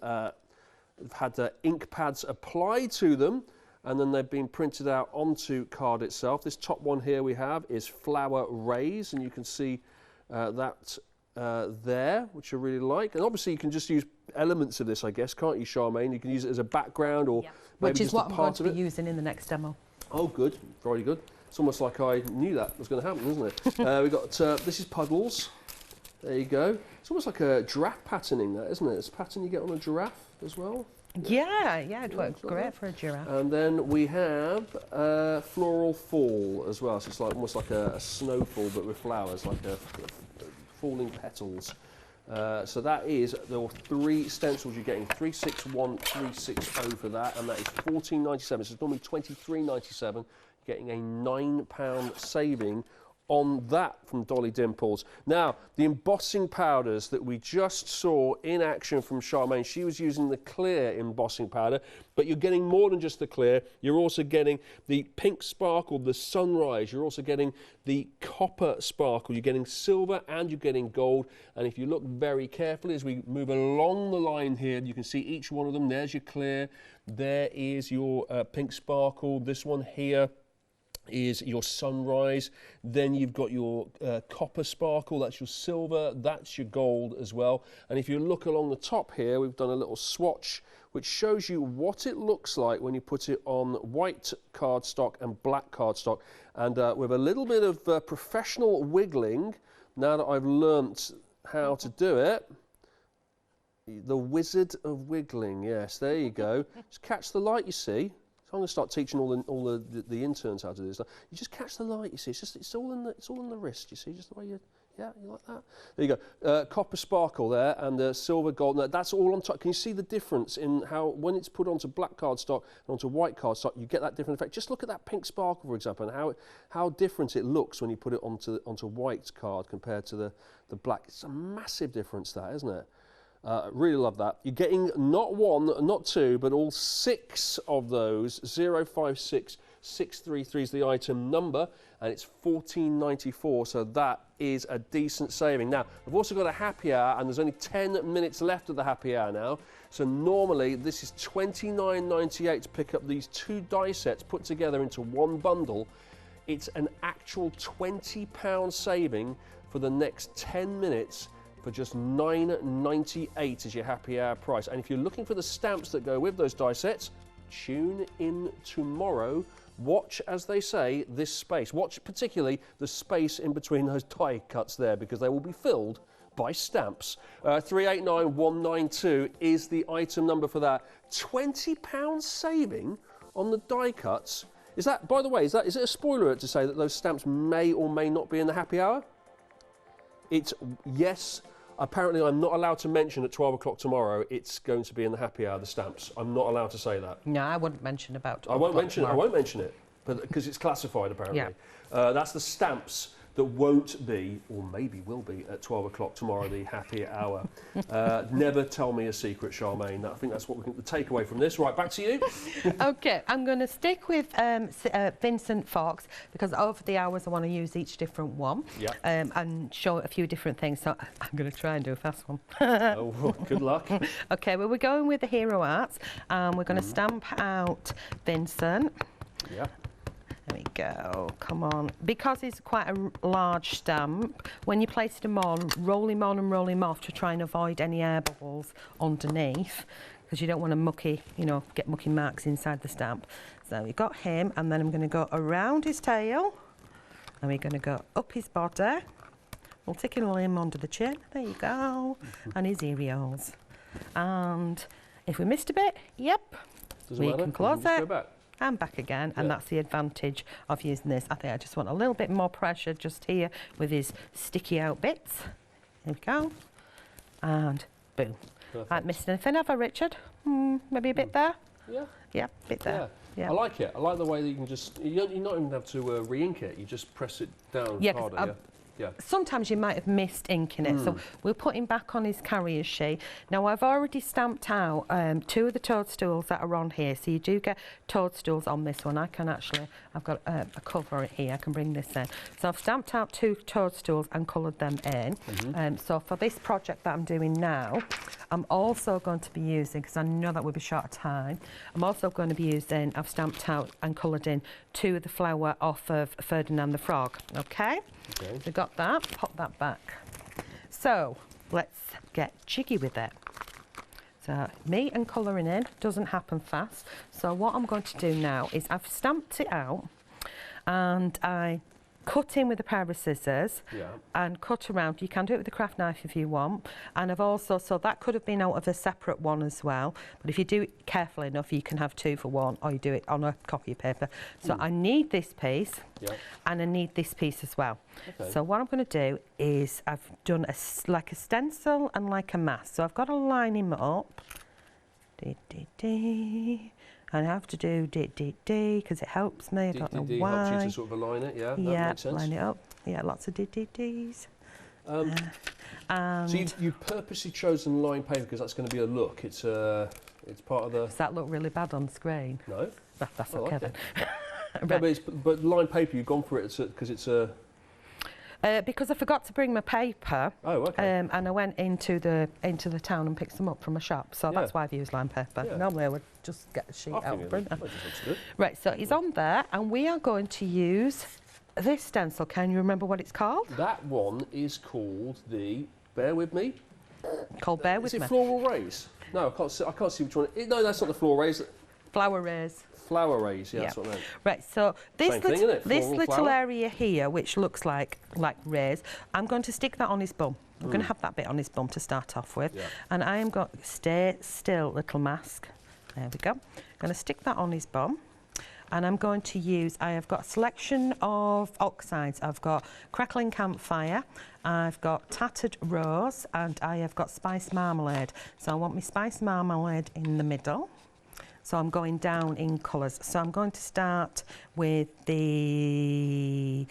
had ink pads applied to them, and then they've been printed out onto card itself. This top one here we have is flower rays, and you can see that there, which I really like. And obviously you can just use elements of this, I guess, can't you, Charmaine? You can use it as a background, or maybe just a part of it. Which is what I'm going to be using in the next demo. Oh, good. Very good. It's almost like I knew that was going to happen, isn't it? We've got, this is puddles. There you go. It's almost like a giraffe patterning, that, isn't it? It's a pattern you get on a giraffe as well. Yeah, it works great for a giraffe. And then we have floral fall as well. So it's like almost like a snowfall, but with flowers, like falling petals. So that is, there are 3 stencils you're getting, 361, 360 for that, and that is £14.97. So it's normally £23.97. You're getting a £9 saving on that from Dolly Dimples. Now, the embossing powders that we just saw in action from Charmain, she was using the clear embossing powder, but you're getting more than just the clear. You're also getting the pink sparkle, the sunrise. You're also getting the copper sparkle. You're getting silver and you're getting gold. And if you look very carefully as we move along the line here, you can see each one of them. There's your clear. There is your pink sparkle. This one here is your sunrise. Then you've got your copper sparkle, that's your silver, that's your gold as well. And if you look along the top here, we've done a little swatch which shows you what it looks like when you put it on white cardstock and black cardstock. And with a little bit of professional wiggling, now that I've learnt how to do it, the wizard of wiggling, yes, there you go. Just catch the light, you see. I'm going to start teaching all the interns how to do this. You just catch the light. You see, it's all in the wrist. You see, just the way you like that. There you go. Copper sparkle there, and silver gold. That's all on top. Can you see the difference in how when it's put onto black cardstock and onto white cardstock, you get that different effect. Just look at that pink sparkle, for example, and how different it looks when you put it onto white card compared to the black. It's a massive difference, that, isn't it? Really love that. You're getting not 1, not 2, but all 6 of those. 056633 is the item number, and it's £14.94, so that is a decent saving. Now, I've also got a happy hour, and there's only 10 minutes left of the happy hour now. So normally this is £29.98 to pick up these 2 die sets put together into one bundle. It's an actual £20 saving for the next 10 minutes. For just £9.98 is your happy hour price. And if you're looking for the stamps that go with those die sets, tune in tomorrow. Watch, as they say, this space. Watch particularly the space in between those die cuts there, because they will be filled by stamps. 389192 is the item number for that. £20 saving on the die cuts. Is that, by the way, is it a spoiler alert to say that those stamps may or may not be in the happy hour? It's yes. Apparently, I'm not allowed to mention at 12 o'clock tomorrow it's going to be in the happy hour, the stamps. I'm not allowed to say that. No, I wouldn't mention about 12 I won't mention it, but because it's classified apparently. Yeah. That's the stamps that won't be, or maybe will be, at 12 o'clock tomorrow, the happy hour. Never tell me a secret, Charmain. I think that's what we can take away from this. Right, back to you. OK, I'm going to stick with Vincent Fox, because over the hours I want to use each different one and show a few different things. So I'm going to try and do a fast one. Oh, good luck. OK, well, we're going with the Hero Arts, and we're going to stamp out Vincent. Yeah. There we go, come on. Because it's quite a large stamp, when you place them on, roll him on and roll him off to try and avoid any air bubbles underneath, because you don't want to get mucky marks inside the stamp. So we've got him, and then I'm going to go around his tail, and we're going to go up his body. We'll tickle him under the chin, there you go, and his earios. And if we missed a bit, we can close it. And back again, and that's the advantage of using this. I think I just want a little bit more pressure just here with his sticky out bits. There we go. And boom. I haven't missed anything, have I, Richard? Maybe a bit there? Yeah. Yeah, a bit there. Yeah. I like it. I like the way that you can just, you don't even have to re-ink it. You just press it down harder, yeah. Sometimes you might have missed inking it, so we'll put him back on his carrier sheet. Now, I've already stamped out 2 of the toadstools that are on here, so you do get toadstools on this one. I've got a cover here, I can bring this in. So I've stamped out 2 toadstools and coloured them in. So for this project that I'm doing now, I'm also going to be using, because I know that we'll be short of time, I'm also going to be using, I've stamped out and coloured in 2 of the flower off of Ferdinand the Frog, okay? So got that, pop that back. So let's get jiggy with it. So me and colouring in doesn't happen fast. So what I'm going to do now is I've stamped it out, and I cut in with a pair of scissors and cut around. You can do it with a craft knife if you want. And I've also, so that could have been out of a separate one as well. But if you do it carefully enough, you can have 2 for 1, or you do it on a copy of paper. So I need this piece and I need this piece as well. Okay. So what I'm going to do is I've done like a stencil and like a mask. So I've got to line him up. And I have to do because it helps me. I don't know why. Helps you to sort of align it, yeah? That makes sense. Line it up. Yeah, lots of Ds. So you've purposely chosen line paper because that's going to be a look. It's part of the... Does that look really bad on screen? No. That's okay then. Right. No, but line paper, you've gone for it because it's a... because I forgot to bring my paper. Oh, okay. And I went into the town and picked some up from a shop, so that's why I've used line paper. Yeah. Normally I would just get a sheet out and print. Right, so it's on there, and we are going to use this stencil. Can you remember what it's called? That one is called the, bear with me. Called Bear With Me. Is it Floral Raise? No, I can't see which one. No, that's not the Floral Raise. Flower Raise. Flower Raise, that's what I meant. Right, so this little flower area here, which looks like raise, I'm going to stick that on his bum. I'm going to have that bit on his bum to start off with. Yeah. And I am going to stay still, little mask. There we go. I'm going to stick that on his bum. And I'm going to use, I have got a selection of oxides. I've got Crackling Campfire, I've got Tattered Rose, and I have got Spice Marmalade. So I want my Spice Marmalade in the middle. So I'm going down in colours. So I'm going to start with I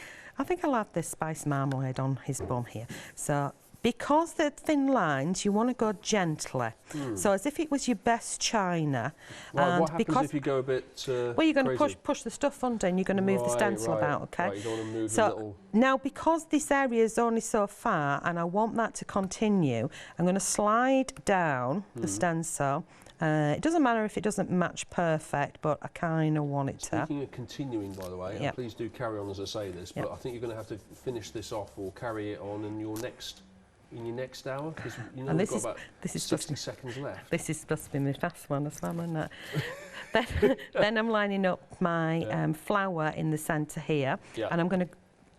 think I'll have this Spice Marmalade on his bum here. So because they're thin lines, you want to go gently. So as if it was your best china. Right, what happens if you go a bit well, you're going to push the stuff under and you're going to move the stencil about, okay? Right, you don't want to move the little... Now, because this area is only so far and I want that to continue, I'm going to slide down the stencil. It doesn't matter if it doesn't match perfect, but I kind of want it to. Speaking of continuing, by the way, and please do carry on as I say this, but I think you're going to have to finish this off or carry it on in your next hour, because you know we've got about 60 seconds left. This is supposed to be my fast one as well, isn't it? then I'm lining up my flower in the centre here, and I'm going to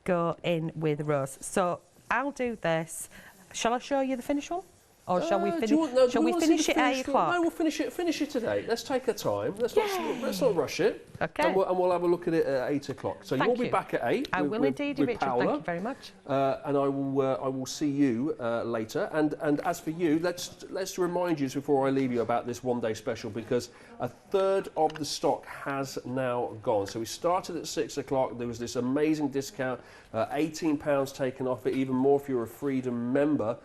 go in with rose. So I'll do this. Shall I show you the finished one? Or shall we finish? Shall we finish it at 8 o'clock? No, we'll finish it today. Let's take our time. Let's not rush it. Okay. And we'll have a look at it at 8 o'clock. So you'll be back at 8. I will indeed, Richard. Thank you very much. And I will see you later. And as for you, let's remind you before I leave you about this one-day special, because a third of the stock has now gone. So we started at 6 o'clock. There was this amazing discount, £18 taken off it, even more if you're a Freedom member.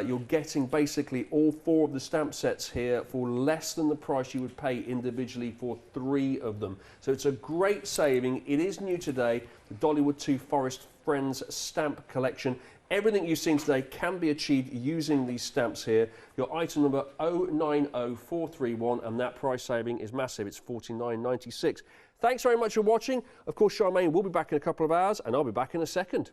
You're getting basically all 4 of the stamp sets here for less than the price you would pay individually for 3 of them. So it's a great saving. It is new today, the Dollywood 2 Forest Friends stamp collection. Everything you've seen today can be achieved using these stamps here. Your item number 090431, and that price saving is massive. It's $49.96. Thanks very much for watching. Of course, Charmain will be back in a couple of hours, and I'll be back in a second.